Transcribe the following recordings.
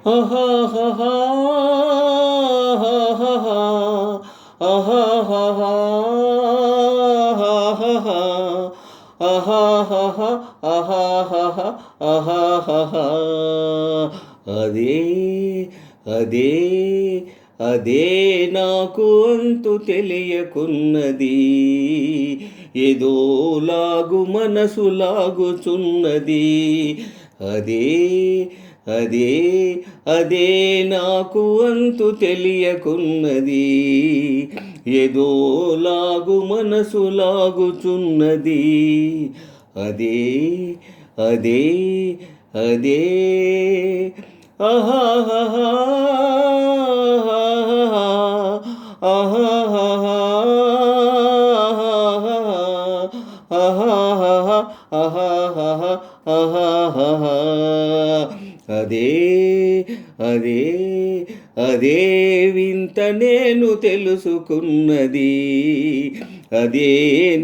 ఆహాహాహా ఆహాహాహా ఆహాహాహా ఆహాహాహా ఆహాహాహా అదే అదే అదే నాకు అంతు తెలియకున్నది, ఏదోలాగు మనసు లాగుచున్నది. అదే అదే అదే నాకు అంతు తెలియకున్నది, ఏదోలాగు మనసు లాగుచున్నది. అదే అదే అదే ఆహాహాహా ఆహాహాహా ఆహాహాహా ఆహాహాహా ఆహాహాహా అదే అదే అదే వింత నేను తెలుసుకున్నది, అదే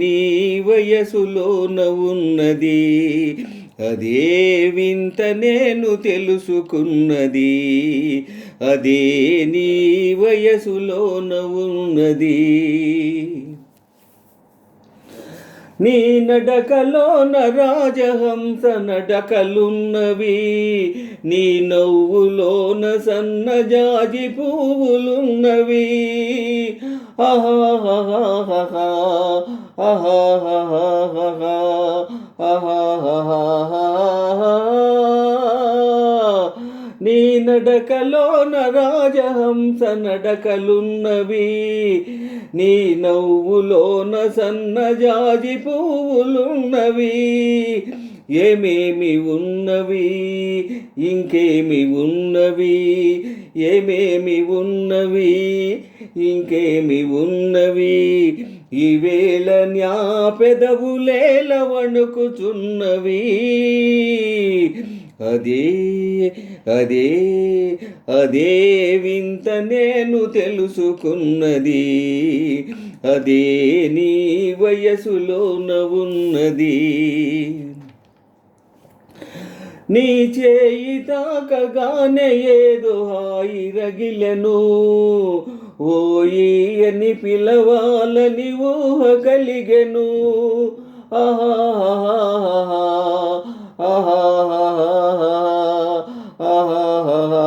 నీ వయసులోన ఉన్నది. అదే వింత నేను తెలుసుకున్నది, అదే నీ వయసులోన ఉన్నది. నీ నడకలోన రాజహంస నడకలున్నవి, నీ నవ్వులోన సన్నజాజి పువ్వులున్నవి. ఆహాహాహా ఆహాహాహా ఆహాహాహా నీ నడకలోన రాజహంస నడకలున్నవి, నీ నవ్వులోన సన్నజాజి పువ్వులున్నవి. ఏమేమి ఉన్నవి ఇంకేమి ఉన్నవి, ఏమేమి ఉన్నవి ఇంకేమి ఉన్నవి, ఈవేళ న్యా పెదవులేల వణుకుచున్నవి. అదే అదే అదే వింత నేను తెలుసుకున్నది, అదే నీ వయసులోన ఉన్నది. నీ చేయి తాకగానే ఏదో హాయి రగిలెను, ఓయి అని పిలవాలని ఊహ కలిగెను. ఆహాహాహా ఆహాహాహా ఆహాహాహా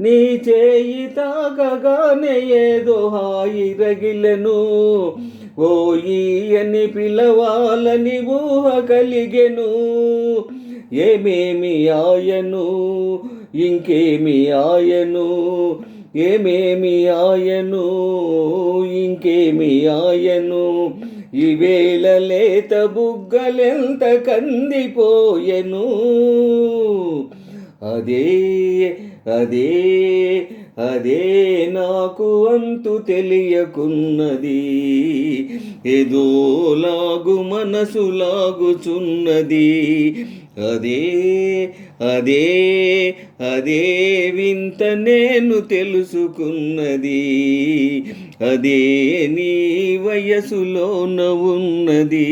నీ చేయి తాకగానే ఏదో హాయి రగిలెను, ఓయి అని పిలవాలని ఊహ కలిగెను. ఏమేమి ఆయను ఇంకేమి ఆయను, ఏమేమి ఆయను ఇంకేమి ఆయను, ఈవేళ లేత బుగ్గలెంత కందిపోయెను. అదే అదే అదే నాకు అంతు తెలియకున్నది, ఏదోలాగు మనసు లాగుచున్నది. అదే అదే అదే వింత నేను తెలుసుకున్నది, అదే నీ వయసులోన ఉన్నది.